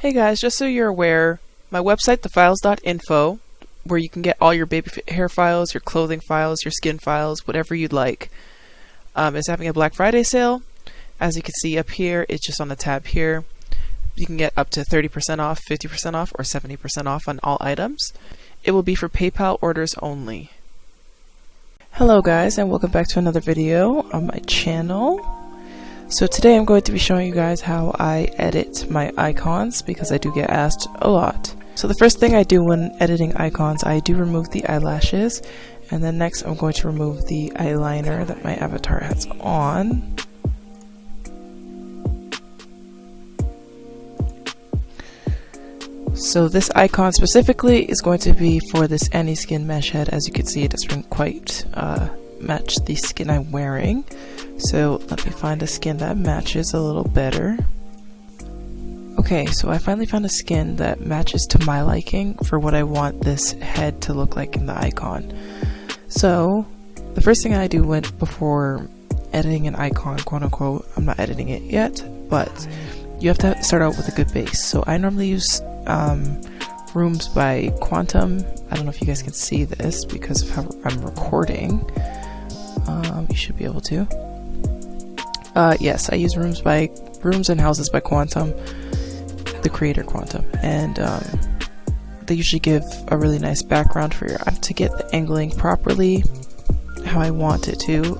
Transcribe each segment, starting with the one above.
Hey guys, just so you're aware, my website, thefiles.info, where you can get all your baby hair files, your clothing files, your skin files, whatever you'd like, is having a Black Friday sale. As you can see up here, it's just on the tab here. You can get up to 30% off, 50% off, or 70% off on all items. It will be for PayPal orders only. Hello guys, and welcome back to another video on my channel. So today I'm going to be showing you guys how I edit my icons, because I do get asked a lot. So the first thing I do when editing icons, I do remove the eyelashes, and then next I'm going to remove the eyeliner that my avatar has on. So this icon specifically is going to be for this anti-skin mesh head. As you can see, it doesn't quite match the skin I'm wearing. So let me find a skin that matches a little better. Okay, so I finally found a skin that matches to my liking for what I want this head to look like in the icon. So the first thing I do before editing an icon, quote unquote, I'm not editing it yet, but you have to start out with a good base. So I normally use Rooms by Quantum. I don't know if you guys can see this because of how I'm recording. You should be able to. Yes, I use Rooms and Houses by Quantum, the creator Quantum, and they usually give a really nice background for to get the angling properly how I want it to.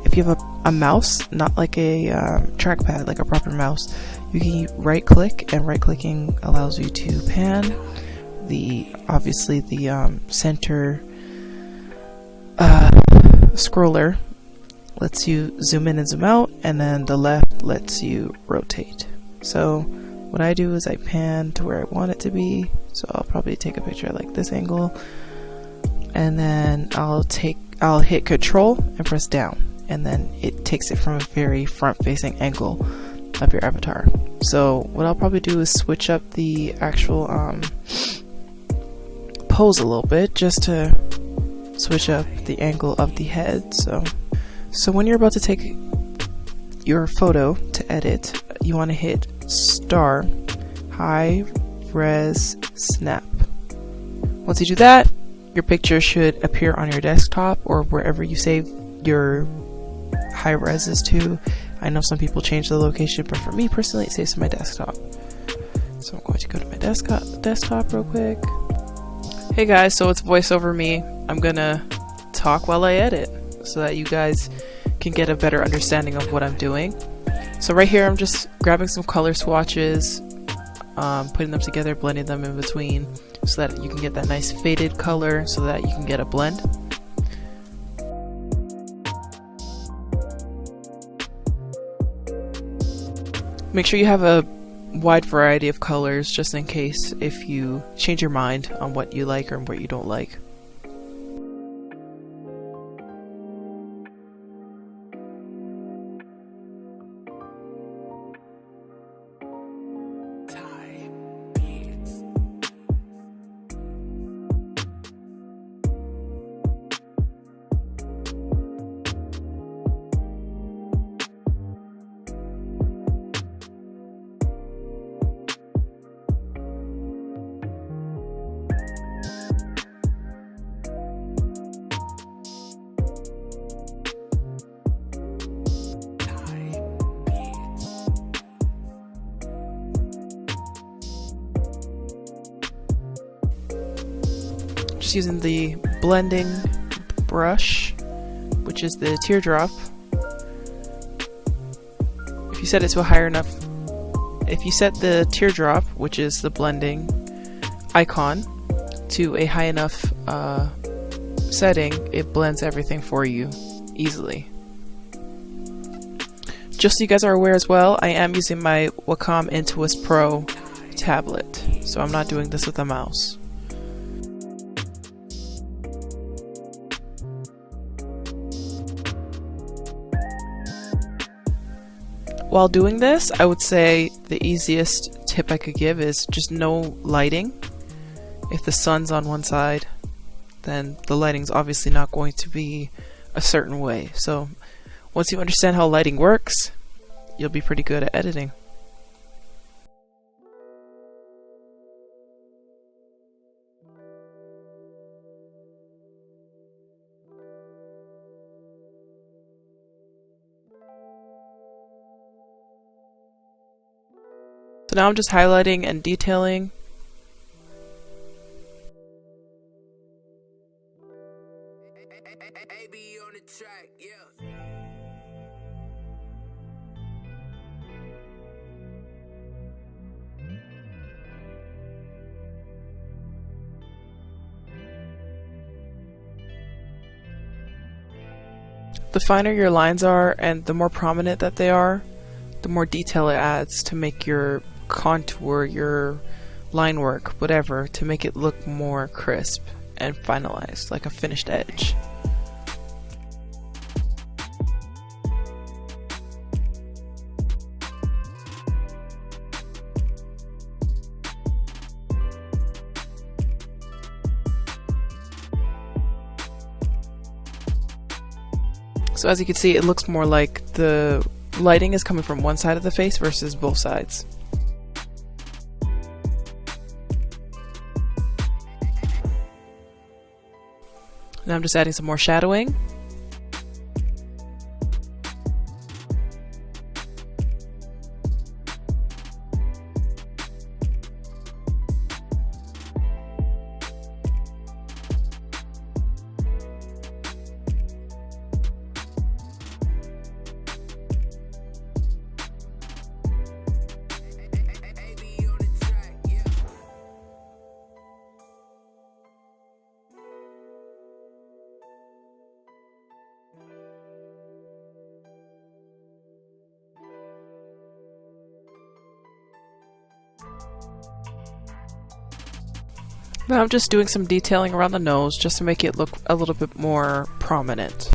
If you have a mouse, not like a trackpad, like a proper mouse, you can right click, and right clicking allows you to pan. Obviously the center scroller lets you zoom in and zoom out, and then the left lets you rotate. So what I do is I pan to where I want it to be. So I'll probably take a picture like this angle, and then I'll hit Control and press down, and then it takes it from a very front-facing angle of your avatar. So what I'll probably do is switch up the actual pose a little bit, just to switch up the angle of the head. So when you're about to take your photo to edit, you want to hit star, high res snap. Once you do that, your picture should appear on your desktop or wherever you save your high reses to. I know some people change the location, but for me personally, it saves to my desktop. So I'm going to go to my desktop real quick. Hey guys, so it's voice over me. I'm gonna talk while I edit so that you guys can get a better understanding of what I'm doing. So right here, I'm just grabbing some color swatches, putting them together, blending them in between so that you can get that nice faded color so that you can get a blend. Make sure you have a wide variety of colors just in case if you change your mind on what you like or what you don't like. Just using the blending brush, which is the teardrop. If you set it to a higher enough, if you set the teardrop, which is the blending icon, to a high enough setting, it blends everything for you easily. Just so you guys are aware as well, I am using my Wacom Intuos Pro tablet, so I'm not doing this with a mouse. While doing this, I would say the easiest tip I could give is just no lighting. If the sun's on one side, then the lighting's obviously not going to be a certain way. So once you understand how lighting works, you'll be pretty good at editing. So now I'm just highlighting and detailing. The finer your lines are and the more prominent that they are, the more detail it adds to make your contour, your line work, whatever, to make it look more crisp and finalized, like a finished edge. So as you can see, it looks more like the lighting is coming from one side of the face versus both sides. Now I'm just adding some more shadowing. Now I'm just doing some detailing around the nose just to make it look a little bit more prominent.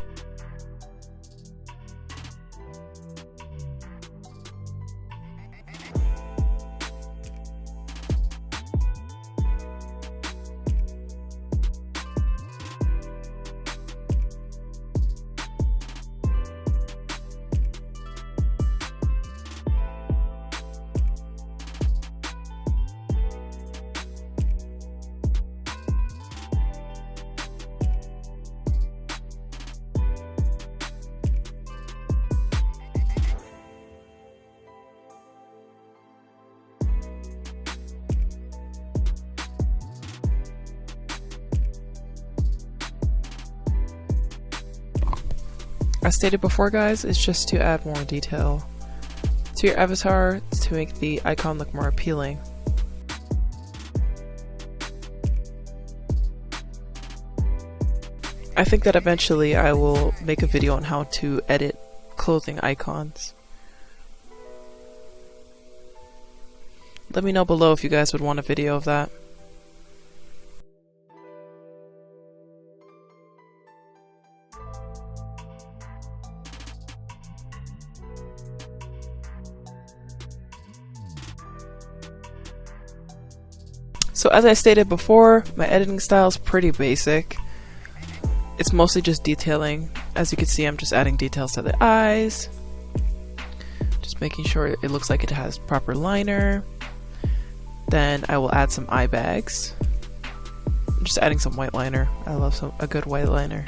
As stated before, guys, it's just to add more detail to your avatar to make the icon look more appealing. I think that eventually I will make a video on how to edit clothing icons. Let me know below if you guys would want a video of that. So as I stated before, my editing style is pretty basic. It's mostly just detailing. As you can see, I'm just adding details to the eyes. Just making sure it looks like it has proper liner. Then I will add some eye bags. I'm just adding some white liner. I love a good white liner.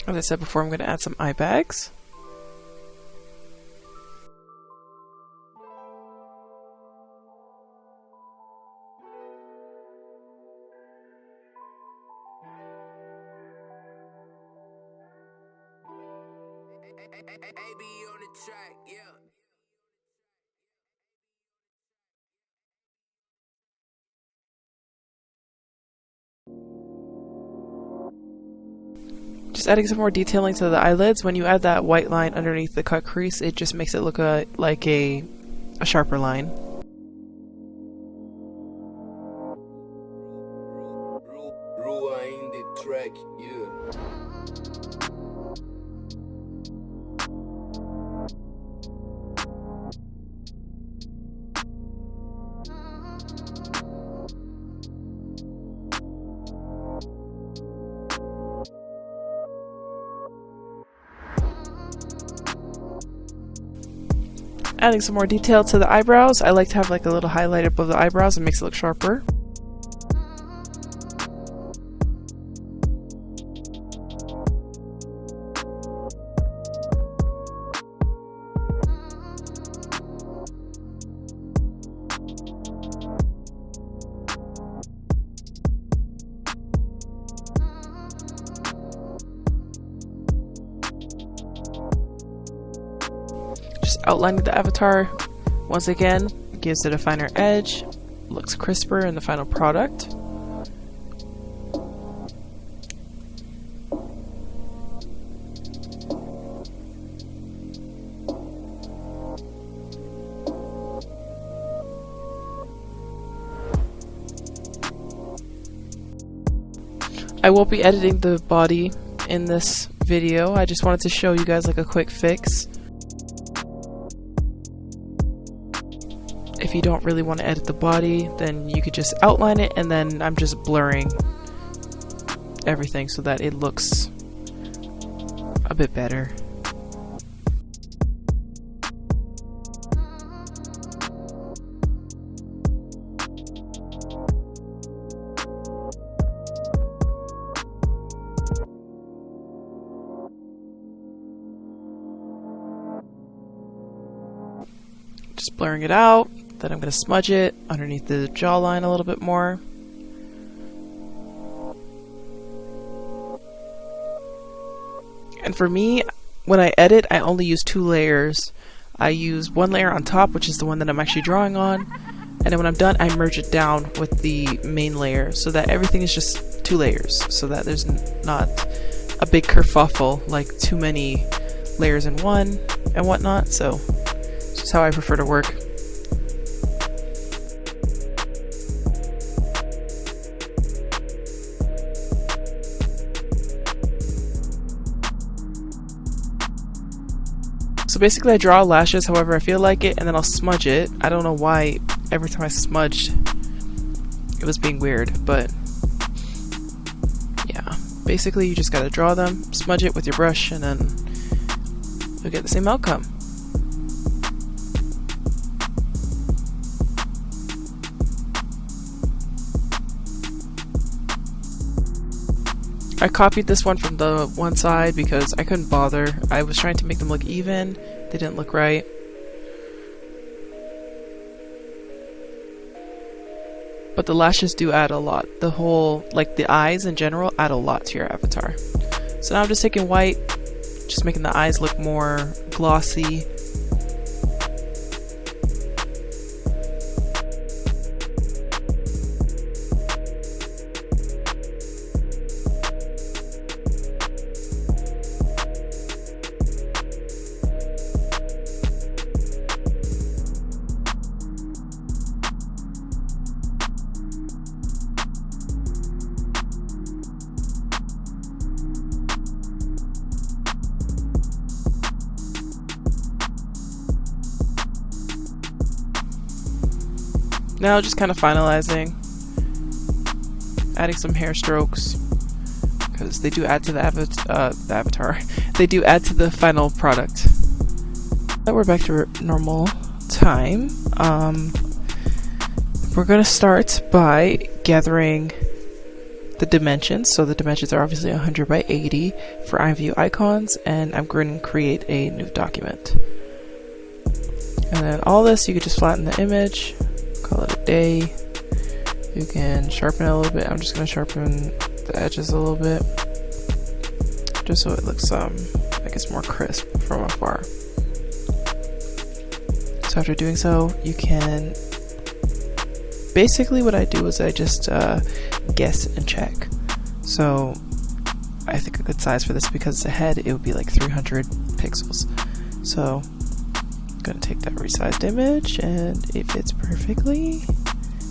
As I said before, I'm going to add some eye bags. Just adding some more detailing to the eyelids. When you add that white line underneath the cut crease, it just makes it look like a sharper line. Rewind the track, yeah. Adding some more detail to the eyebrows. I like to have like a little highlight above the eyebrows. It makes it look sharper. Just outlining the avatar once again gives it a finer edge, looks crisper in the final product. I won't be editing the body in this video. I just wanted to show you guys like a quick fix. If you don't really want to edit the body, then you could just outline it, and then I'm just blurring everything so that it looks a bit better. Just blurring it out. Then I'm going to smudge it underneath the jawline a little bit more. And for me, when I edit, I only use 2 layers. I use one layer on top, which is the one that I'm actually drawing on, and then when I'm done, I merge it down with the main layer so that everything is just 2 layers, so that there's not a big kerfuffle, like too many layers in one and whatnot. So this is how I prefer to work. So basically I draw lashes however I feel like it, and then I'll smudge it. I don't know why every time I smudged it was being weird, but yeah. Basically you just gotta draw them, smudge it with your brush, and then you'll get the same outcome. I copied this one from the one side because I couldn't bother. I was trying to make them look even. They didn't look right. But the lashes do add a lot. The whole, like the eyes in general, add a lot to your avatar. So now I'm just taking white, just making the eyes look more glossy. Now just kind of finalizing, adding some hair strokes because they do add to the avatar. They do add to the final product. Now we're back to normal time. We're going to start by gathering the dimensions. So the dimensions are obviously 100 by 80 for Imvu icons, and I'm going to create a new document. And then all this, you could just flatten the image. Call it a day. You can sharpen it a little bit. I'm just going to sharpen the edges a little bit, just so it looks like it's more crisp from afar. So after doing so, you can basically what I do is I just guess and check. So I think a good size for this, because it's a head, it would be like 300 pixels. So going to take that resized image, and it fits perfectly.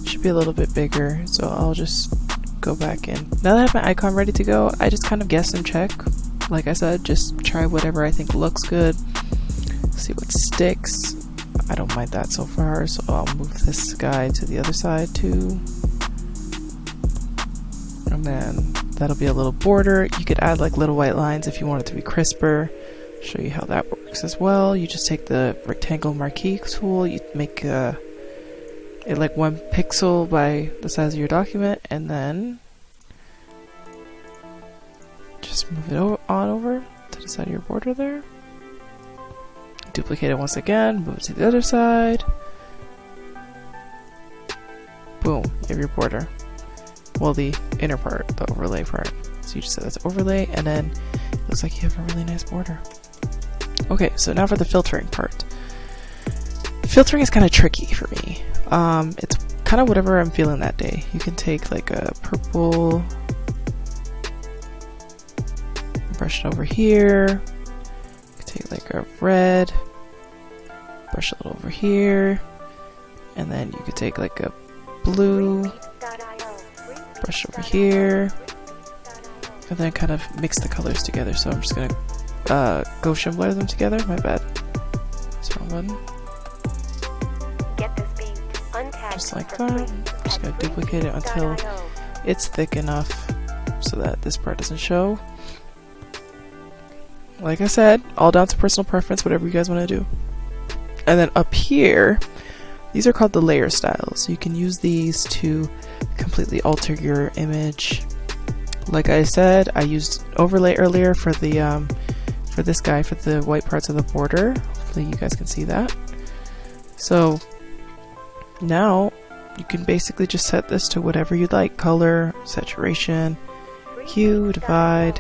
Should be a little bit bigger, so I'll just go back in. Now that I have my icon ready to go, I just kind of guess and check. Like I said, just try whatever I think looks good, see what sticks. I don't mind that so far, so I'll move this guy to the other side too, and then that'll be a little border. You could add like little white lines if you want it to be crisper. show you how that works as well. You just take the rectangle marquee tool, you make it like 1 pixel by the size of your document, and then just move it on over to the side of your border there. Duplicate it once again, move it to the other side. Boom, you have your border. Well, the inner part, the overlay part. So you just set that to overlay, and then it looks like you have a really nice border. Okay, so now for the filtering part. Filtering is kind of tricky for me. It's kind of whatever I'm feeling that day. You can take like a purple, brush it over here. You can take like a red, brush a little over here, and then you could take like a blue, brush over here, and then kind of mix the colors together. So I'm just gonna Gaussian blur them together. My bad. That's wrong button. Just like that. I'm just gonna duplicate it until it's thick enough so that this part doesn't show. Like I said, all down to personal preference, whatever you guys want to do. And then up here, these are called the layer styles. You can use these to completely alter your image. Like I said, I used overlay earlier for the for this guy, for the white parts of the border. Hopefully you guys can see that. So now you can basically just set this to whatever you'd like: color, saturation, hue, divide,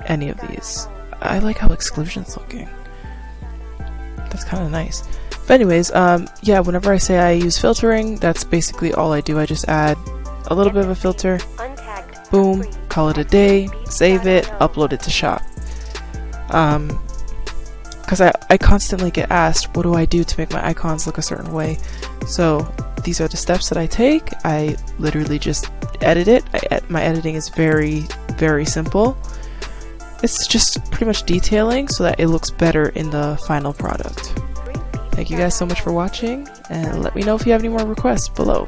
any of these. I like how exclusion's looking. That's kind of nice. But anyways, yeah, whenever I say I use filtering, that's basically all I do. I just add a little bit of a filter, boom, call it a day, save it, upload it to Shop. Because I constantly get asked, what do I do to make my icons look a certain way? So these are the steps that I take. I literally just edit it. My editing is very, very simple. It's just pretty much detailing so that it looks better in the final product. Thank you guys so much for watching, and let me know if you have any more requests below.